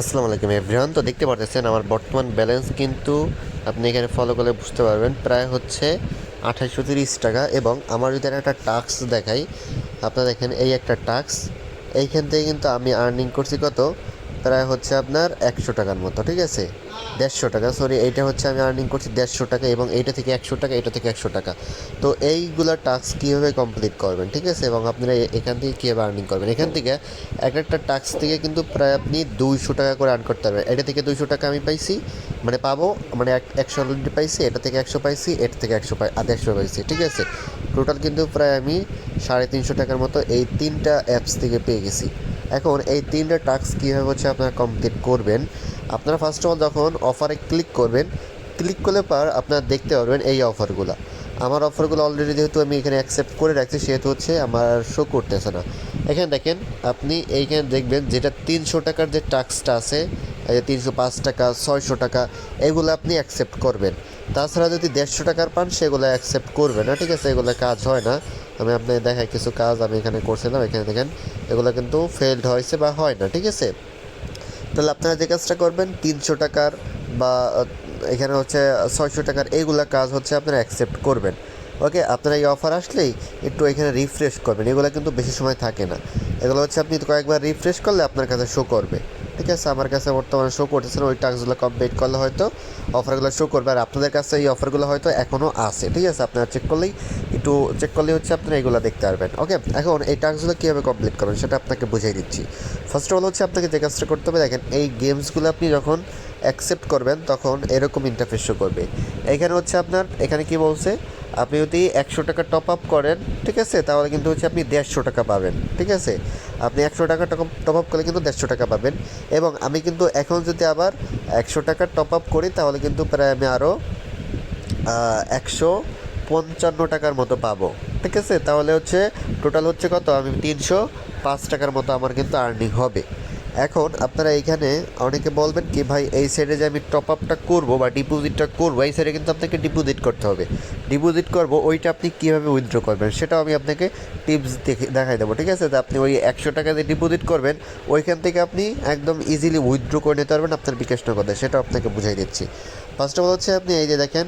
আসসালামু আলাইকুম এভরিওয়ান। তো দেখতে পারতেছেন আমার বর্তমান ব্যালেন্স কিন্তু আপনি এখানে ফলো করলে বুঝতে পারবেন প্রায় হচ্ছে 2830 টাকা। এবং আমার যদি একটা টাস্ক দেখাই, আপনারা দেখেন এই একটা টাস্ক, এইখান থেকে কিন্তু আমি আর্নিং করছি কত, প্রায় হচ্ছে আপনার 100 টাকার মতো, ঠিক আছে, 150 টাকা, সরি, এইটা হচ্ছে আমি আর্নিং করছি 150 টাকা, এবং এইটা থেকে 100 টাকা, এটা থেকে 100 টাকা। তো এইগুলো টাস্ক কীভাবে কমপ্লিট করবেন, ঠিক আছে, এবং আপনারা এখান থেকে কীভাবে আর্নিং করবেন, এখান থেকে এক একটা টাস্ক থেকে কিন্তু প্রায় আপনি 200 টাকা করে আর্ন করতে পারবেন। এটা থেকে 200 টাকা আমি পাইছি, মানে পাবো, মানে 100 অলরেডি পাইছি, এটা থেকে 100 পাইছি, এটা থেকে 150 পাইছি, ঠিক আছে। টোটাল কিন্তু প্রায় আমি 350 টাকার মতো এই তিনটা অ্যাপস থেকে পেয়ে গেছি। এখন এই তিনটা টাস্ক কীভাবে হচ্ছে আপনারা কমপ্লিট করবেন, আপনারা ফার্স্ট অফ অল যখন অফারে ক্লিক করবেন, ক্লিক করলে পর আপনারা দেখতে পারবেন এই অফারগুলো। আমার অফারগুলো অলরেডি যেহেতু আমি এখানে অ্যাকসেপ্ট করে রাখছি, সেহেতু হচ্ছে আমার শো করতেছে না। এখানে দেখেন, আপনি এইখানে দেখবেন যেটা 300 টাকার যে টাস্কটা আছে, এই যে 305 টাকা, 600 টাকা, এগুলো আপনি অ্যাকসেপ্ট করবেন। তাছাড়া যদি 150 টাকার পান, সেগুলো অ্যাকসেপ্ট করবে না, ঠিক আছে, এগুলো কাজ হয় না। আমি আপনাকে দেখাই কিছু কাজ আমি এখানে করছিলাম, এখানে দেখেন এগুলো কিন্তু ফেলড হয়েছে বা হয় না, ঠিক আছে। তাহলে আপনারা যে কাজটা করবেন 300 টাকার বা এখানে হচ্ছে 600 টাকার, এইগুলা কাজ হচ্ছে আপনারা অ্যাকসেপ্ট করবেন। ওকে, আপনারা এই অফার আসলেই একটু এখানে রিফ্রেশ করবেন, এগুলো কিন্তু বেশি সময় থাকে না। এগুলো হচ্ছে আপনি কয়েকবার রিফ্রেশ করলে আপনার কাছে শো করবে, ঠিক আছে। আমার কাছে বর্তমানে শো করতেছে না, ওই টাস্কগুলো কমপ্লিট করলে হয়তো অফারগুলো শো করবে, আর আপনাদের কাছে এই অফারগুলো হয়তো এখনও আছে, ঠিক আছে। আপনারা চেক করলেই হচ্ছে আপনারা এগুলো দেখতে পারবেন। ওকে, এখন এই টাস্কগুলো কীভাবে কমপ্লিট করবেন সেটা আপনাকে বুঝিয়ে দিচ্ছি। ফার্স্ট অফ অল হচ্ছে আপনাকে যে কাজটা করতে হবে, দেখেন এই গেমসগুলো আপনি যখন অ্যাকসেপ্ট করবেন তখন এরকম ইন্টারফেস শো করবে। এখানে হচ্ছে আপনার এখানে কি বলছে, আপনি যদি 100 টাকা টপ আপ করেন, ঠিক আছে, তাহলে কিন্তু হচ্ছে আপনি 150 টাকা পাবেন, ঠিক আছে। আপনি 100 টাকা টপ আপ করলে কিন্তু 150 টাকা পাবেন। এবং আমি কিন্তু এখন যদি আবার 100 টাকা টপ আপ করি, তাহলে কিন্তু প্রায় আমি আরও 155 টাকার মতো পাবো, ঠিক আছে। তাহলে হচ্ছে টোটাল হচ্ছে কত, আমি 305 টাকার মতো আমার কিন্তু আর্নিং হবে। এখন আপনারা এইখানে অনেকে বলবেন কি, ভাই এই সাইডে যে আমি টপ আপটা করবো বা ডিপোজিটটা করবো, এই সাইডে কিন্তু আপনাকে ডিপোজিট করতে হবে। ডিপোজিট করবো, ওইটা আপনি কীভাবে উইথড্র করবেন সেটাও আমি আপনাকে টিপস দেখাই দেবো, ঠিক আছে। তো আপনি ওই 100 টাকা দিয়ে ডিপোজিট করবেন, ওইখান থেকে আপনি একদম ইজিলি উইথড্র করে নিতে পারবেন আপনার বিকাশ নগদে, সেটাও আপনাকে বুঝাই দিচ্ছি। ফার্স্ট অফ অল হচ্ছে আপনি এই যে দেখেন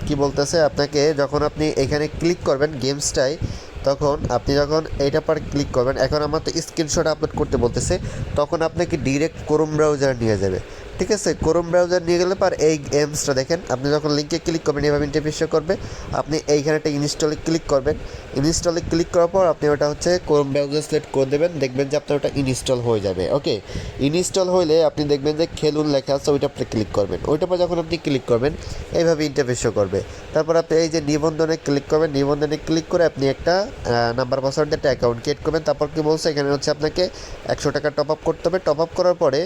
কি বলতেছে আপনাকে, যখন আপনি এখানে ক্লিক করবেন গেমসটায়, তখন আপনি যখন এইটা পর ক্লিক করবেন, এখন আমার তো স্ক্রিনশট আপলোড করতে বলতেছে, তখন আপনাকে ডিরেক্ট ক্রোম ব্রাউজার নিয়ে যাবে, ঠিক আছে। ক্রোম ব্রাউজার নিয়ে গেলে পর এই গেমসটা দেখেন, আপনি যখন লিঙ্কে ক্লিক করবেন এভাবে ইন্টারফেস করবে। আপনি এইখানে একটা ইনস্টলে ক্লিক করবেন, ইনস্টলে ক্লিক করার পর আপনি ওটা হচ্ছে ক্রোম ব্রাউজার সিলেক্ট করে দেবেন, দেখবেন যে আপনার ওটা ইনস্টল হয়ে যাবে। ওকে, ইনস্টল হলে আপনি দেখবেন যে খেলুন লেখা আছে, ওইটা আপনি ক্লিক করবেন। ওইটার পর যখন আপনি ক্লিক করবেন এইভাবে ইন্টারফেস করবে। তারপর আপনি এই যে নিবন্ধনে ক্লিক করবেন, নিবন্ধনে ক্লিক করে আপনি একটা নাম্বার পাসওয়ার্ড দিয়ে একটা অ্যাকাউন্ট ক্রিয়েট করবেন। তারপর কি বলছে, এখানে হচ্ছে আপনাকে 100 টাকা টপ আপ করতে হবে। টপ আপ করার পরে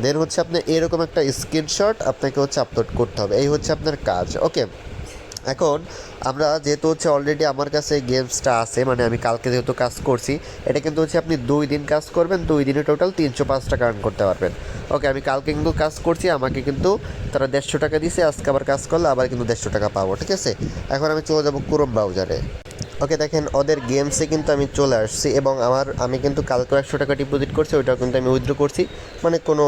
দেন হচ্ছে আপনি এরকম একটা স্ক্রিনশট আপনাকে হচ্ছে আপলোড করতে হবে, এই হচ্ছে আপনার কাজ। ওকে, এখন আমরা যেহেতু হচ্ছে অলরেডি আমার কাছে গেমসটা আছে, মানে আমি কালকে যেহেতু কাজ করছি, এটা কিন্তু হচ্ছে আপনি 2 দিন কাজ করবেন, 2 দিনে টোটাল 305 টাকা আর্ন করতে পারবেন। ওকে, আমি কালকে কিন্তু কাজ করছি, আমাকে কিন্তু তারা 150 টাকা দিয়েছে, আজকে আবার কাজ করলে আবার কিন্তু 150 টাকা পাবো, ঠিক আছে। এখন আমি চলে যাবো ক্রোম ব্রাউজারে। ওকে, দেখেন ওদের গেমসে কিন্তু আমি চলে আসছি, এবং আমি কিন্তু কালকে 100 টাকা ডিপোজিট করছি, ওইটাও কিন্তু আমি উইথড্র করছি। মানে কোনো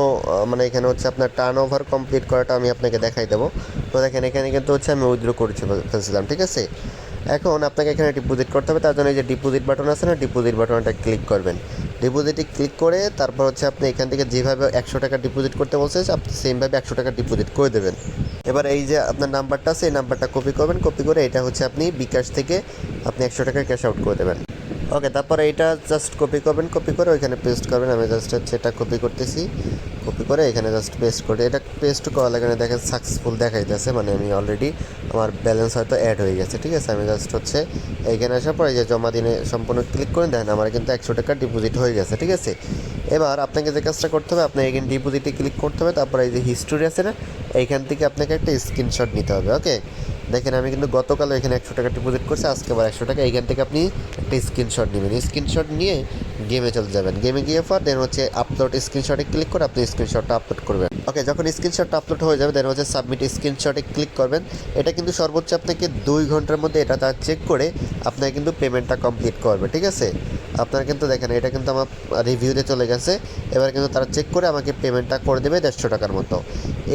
মানে এখানে হচ্ছে আপনার টার্ন ওভার কমপ্লিট করাটা আমি আপনাকে দেখাই দেবো। তো দেখেন এখানে কিন্তু হচ্ছে আমি উইথড্র করেছি ফেলছিলাম, ঠিক আছে। এখন আপনাকে এখানে ডিপোজিট করতে হবে, তার জন্য এই যে ডিপোজিট বাটন আছে না, ডিপোজিট বাটনটা ক্লিক করবেন। ডিপোজিটে ক্লিক করে তারপর হচ্ছে আপনি এখান থেকে যেভাবে 100 টাকা ডিপোজিট করতে বলছে, আপনি সেমভাবে 100 টাকা ডিপোজিট করে দেবেন। এবার এই যে আপনার নাম্বারটা আছে, এই নাম্বারটা কপি করবেন, কপি করে এটা হচ্ছে আপনি বিকাশ থেকে আপনি 100 টাকা ক্যাশ আউট করে দেবেন। ওকে, তারপরে এইটা জাস্ট কপি করবেন, কপি করে ওইখানে পেস্ট করবেন। আমি জাস্ট হচ্ছে এটা কপি করতেছি, কপি করে এখানে জাস্ট পেস্ট করে, এটা পেস্ট করার এখানে দেখেন সাকসেসফুল দেখাইতেছে, মানে আমি অলরেডি আমার ব্যালেন্স হয়তো অ্যাড হয়ে গেছে, ঠিক আছে। আমি জাস্ট হচ্ছে এইখানে আসার পরে যে জমা দিনে সম্পূর্ণ ক্লিক করে দেন, আমার কিন্তু 100 টাকা ডিপোজিট হয়ে গেছে, ঠিক আছে। এবার আপনাকে যে কাজটা করতে হবে, আপনার এখানে ডিপোজিটে ক্লিক করতে হবে, তারপরে এই যে হিস্টোরি আছে না, এইখান থেকে আপনাকে একটা স্ক্রিনশট নিতে হবে। ওকে, দেখেন আমি কিন্তু গতকালও এখানে 100 টাকা ডিপোজিট করছি, আজকে আবার 100 টাকা, এইখান থেকে আপনি একটা স্ক্রিনশট নেবেন। স্ক্রিনশট নিয়ে গেমে চলে যাবেন। গেমে গিয়ে পর দেন হচ্ছে আপলোড স্ক্রিনশটে ক্লিক করে আপনি স্ক্রিনশটটা আপলোড করবেন। ওকে, যখন স্ক্রিনশটটা আপলোড হয়ে যাবে দেন হচ্ছে সাবমিট স্ক্রিনশটে ক্লিক করবেন। এটা কিন্তু সর্বোচ্চ আপনাকে 2 ঘন্টার মধ্যে এটা তার চেক করে আপনাকে কিন্তু পেমেন্টটা কমপ্লিট করবে, ঠিক আছে। আপনারা কিন্তু দেখেন এটা কিন্তু আমার রিভিউতে চলে গেছে। এবার কিন্তু তারা চেক করে আমাকে পেমেন্টটা করে দেবে 150 টাকার মতো।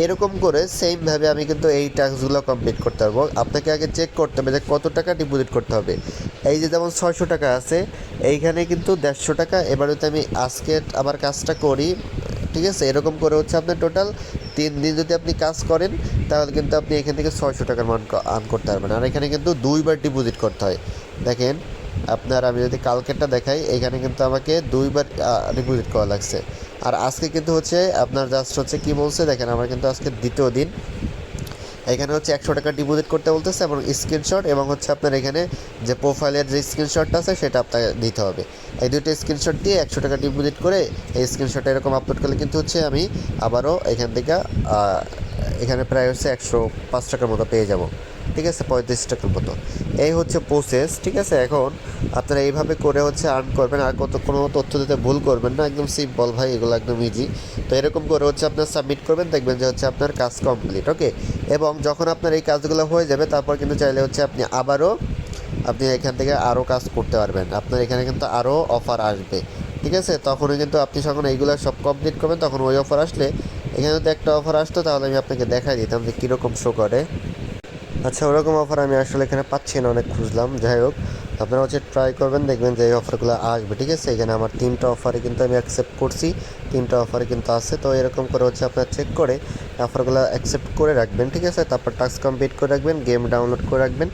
এরকম করে সেমভাবে আমি কিন্তু এই টাস্কগুলো কমপ্লিট করতে পারবো। আপনাকে আগে চেক করতে হবে যে কত টাকা ডিপোজিট করতে হবে। এই যে যেমন 600 টাকা আছে, এইখানে কিন্তু 150 টাকা। এবার যদি আমি আজকে আবার কাজটা করি, ঠিক আছে, এরকম করে হচ্ছে আপনার টোটাল 3 দিন যদি আপনি কাজ করেন তাহলে কিন্তু আপনি এখান থেকে 600 টাকার মান আর্ন করতে পারবেন। আর এখানে কিন্তু 2বার ডিপোজিট করতে হয়। দেখেন আপনার আমি যদি কালকেরটা দেখাই, এখানে কিন্তু আমাকে 2বার ডিপোজিট করা লাগছে। আর আজকে কিন্তু হচ্ছে আপনার জাস্ট হচ্ছে কী বলছে দেখেন, আমার কিন্তু আজকে দ্বিতীয় দিন। এখানে হচ্ছে 100 টাকা ডিপোজিট করতে বলতেছে এবং স্ক্রিনশট এবং হচ্ছে আপনার এখানে যে প্রোফাইলের যে স্ক্রিনশটটা আছে সেটা আপনাকে দিতে হবে। এই দুটো স্ক্রিনশট দিয়ে 100 টাকা ডিপোজিট করে এই স্ক্রিনশটটা এরকম আপলোড করলে কিন্তু হচ্ছে আমি আবারও এখান থেকে এখানে প্রায় হচ্ছে 105 টাকার মতো পেয়ে যাব, ঠিক আছে, 35 টাকার মতো। এই হচ্ছে প্রসেস, ঠিক আছে। এখন আপনারা এইভাবে করে হচ্ছে আর্ন করবেন। আর কোনো তথ্য দিতে ভুল করবেন না, একদম সিম্পল ভাই, এগুলো একদম ইজি। তো এরকম করে হচ্ছে আপনার সাবমিট করবেন, দেখবেন যে হচ্ছে আপনার কাজ কমপ্লিট। ওকে, এবং যখন আপনার এই কাজগুলো হয়ে যাবে তারপর কিন্তু চাইলে হচ্ছে আপনি এখান থেকে আরও কাজ করতে পারবেন। আপনার এখানে কিন্তু আরও অফার আসবে, ঠিক আছে। তখনই কিন্তু আপনি যখন এইগুলো সব কমপ্লিট করবেন তখন ওই অফার আসলে, এখানে যদি একটা অফার আসতো তাহলে আমি আপনাকে দেখাই দিতাম যে কীরকম শো করে। আচ্ছা, ওরকম অফার আমি আসলে এখানে পাচ্ছি না, অনেক খুঁজলাম। যাই হোক, আপনারা হচ্ছে ট্রাই করবেন, দেখবেন যে এই অফারগুলো আসবে, ঠিক আছে। এখানে আমার 3টা অফারে কিন্তু আমি অ্যাকসেপ্ট করছি, 3টা অফারে কিন্তু আছে। তো এরকম করে হচ্ছে আপনার চেক করে অফারগুলো অ্যাকসেপ্ট করে রাখবেন, ঠিক আছে। তারপর টাস্ক কমপ্লিট করে রাখবেন, গেম ডাউনলোড করে রাখবেন।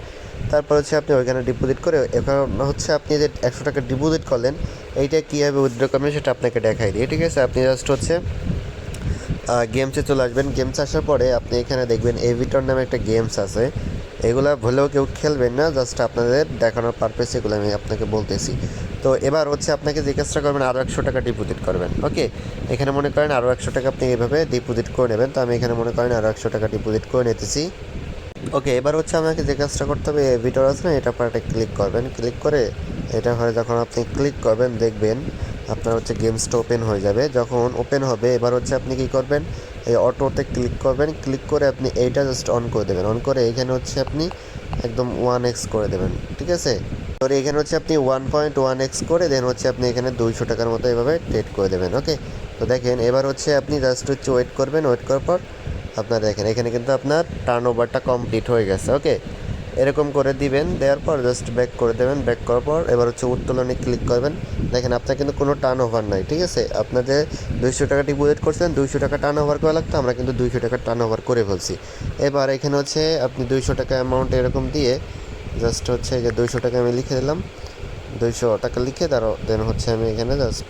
তারপর হচ্ছে আপনি ওইখানে ডিপোজিট করে, এখন হচ্ছে আপনি যে 100 টাকা ডিপোজিট করলেন এইটা কীভাবে উইথড্র করবেন সেটা আপনাকে দেখাই দিই, ঠিক আছে। আপনি জাস্ট হচ্ছে গেমসে চলে আসবেন। গেমসে আসার পরে আপনি এখানে দেখবেন এভিটর নামে একটা গেমস আছে। এগুলো ভুলেও কেউ খেলবেন না, জাস্ট আপনাদের দেখানোর পারপাসে এগুলো আমি আপনাকে বলতেছি। তো এবার হচ্ছে আপনাকে যে কাজটা করবেন, আরও 100 টাকা ডিপোজিট করবেন। ওকে, এখানে মনে করেন আরও 100 টাকা আপনি এইভাবে ডিপোজিট করে নেবেন। তো আমি এখানে মনে করেন আরও 100 টাকা ডিপোজিট করে নিতেছি। ওকে, এবার হচ্ছে আমাকে যে কাজটা করতে হবে, এভিটর আছে না, এটা পর একটা ক্লিক করবেন। ক্লিক করে এটা হয় যখন আপনি ক্লিক করবেন দেখবেন আপনার হচ্ছে গেমসটা ওপেন হয়ে যাবে। যখন ওপেন হবে এবার হচ্ছে আপনি কী করবেন, এই অটোতে ক্লিক করবেন। ক্লিক করে আপনি এইটা জাস্ট অন করে দেবেন। অন করে এখানে হচ্ছে আপনি একদম 1x করে দেবেন, ঠিক আছে। তো এখানে হচ্ছে আপনি 1.1x করে দেন হচ্ছে আপনি এখানে 200 টাকার মতো এভাবে ট্রেড করে দেবেন। ওকে, তো দেখেন এবার হচ্ছে আপনি জাস্ট হচ্ছে ওয়েট করবেন। ওয়েট করার পর আপনার দেখেন এখানে কিন্তু আপনার টার্ন ওভারটা কমপ্লিট হয়ে গেছে। ওকে, এরকম করে দিবেন, দেওয়ার পর জাস্ট ব্যাক করে দেবেন। ব্যাক করার পর এবার হচ্ছে উত্তোলনে ক্লিক করবেন। দেখেন আপনার কিন্তু কোনো টার্ন ওভার নাই, ঠিক আছে। আপনাদের 200 টাকা ডিপোজিট করছেন, 200 টাকা টার্ন ওভার করা লাগতো, আমরা কিন্তু 200 টাকা টার্ন ওভার করে ফেলছি। এবার এখানে হচ্ছে আপনি 200 টাকা অ্যামাউন্ট এরকম দিয়ে জাস্ট হচ্ছে যে 200 টাকা আমি লিখে দিলাম। 200 টাকা লিখে দেন হচ্ছে আমি এখানে জাস্ট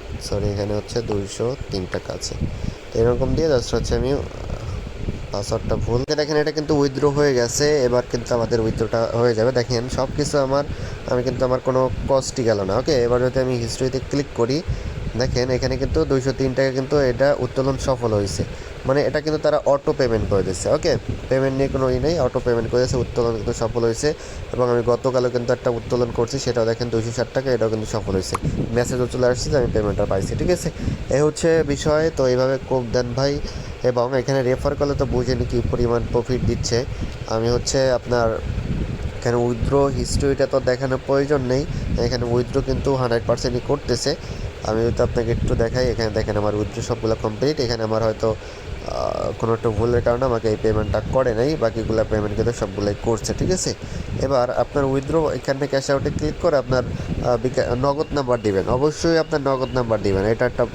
এখানে হচ্ছে 203 টাকা আছে। তো এরকম দিয়ে জাস্ট হচ্ছে আমি পাসওয়ার্ডটা ভুল, দেখেন এটা কিন্তু উইথড্র হয়ে গেছে। এবার কিন্তু আমাদের উইথড্রটা হয়ে যাবে। দেখেন সব কিছু আমি কিন্তু আমার কোনো কস্টই গেল না। ওকে, এবার যদি আমি হিস্ট্রিতে ক্লিক করি, দেখেন এখানে কিন্তু 203 টাকা কিন্তু এটা উত্তোলন সফল হয়েছে। মানে এটা কিন্তু তারা অটো পেমেন্ট করে দিচ্ছে। ওকে, পেমেন্ট নিয়ে কোনো নেই, অটো পেমেন্ট করে দিচ্ছে, উত্তোলন কিন্তু সফল হয়েছে। এবং আমি গতকালও কিন্তু একটা উত্তোলন করছি, সেটাও দেখেন 260 টাকা, এটাও কিন্তু সফল হয়েছে। মেসেজও চলে আসছে যে আমি পেমেন্টটা পাইছি, ঠিক আছে। এই হচ্ছে বিষয়। তো এইভাবে কোপ দেন ভাই। এবং এখানে রেফার করলে তো বুঝেনি কী পরিমাণ প্রফিট দিচ্ছে। আমি হচ্ছে আপনার এখানে উইথড্র হিস্ট্রিটা তো দেখানোর প্রয়োজন নেই, এখানে উইথড্র কিন্তু 100%ই করতেছে। আমি যদি আপনাকে একটু দেখাই, এখানে দেখেন আমার উইথড্র সবগুলো কমপ্লিট। এখানে আমার হয়তো কোনো একটা ভুলের কারণে আমাকে এই পেমেন্টটা করে নাই, বাকিগুলো পেমেন্ট কিন্তু সবগুলোই করছে, ঠিক আছে। এবার আপনার উইথড্র এখানে ক্যাশ আউটে ক্লিক করে আপনার নগদ নাম্বার দিবেন। অবশ্যই আপনার নগদ নাম্বার দিবেন, এটা একটা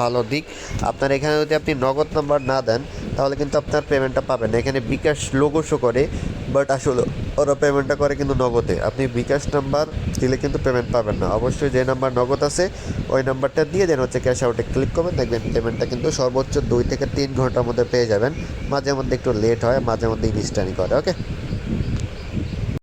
ভালো দিক। আপনার এখানে যদি আপনি নগদ নাম্বার না দেন তাহলে কিন্তু আপনার পেমেন্টটা পাবেন না। এখানে বিকাশ লোগো শো করে, বাট আসলে ওরা পেমেন্টটা করে কিন্তু নগদে। আপনি বিকাশ নাম্বার দিলে কিন্তু পেমেন্ট পাবেন না। অবশ্যই যে নাম্বার নগদ আছে ওই নাম্বারটা দিয়ে দেন হচ্ছে ক্যাশ আউটে ক্লিক করবেন, দেখবেন পেমেন্টটা কিন্তু সর্বোচ্চ 2 থেকে 3 ঘন্টার মধ্যে পেয়ে যাবেন। মাঝে মধ্যে একটু লেট হয়, মাঝে মধ্যে ইনস্ট্যান্টই করে। ওকে।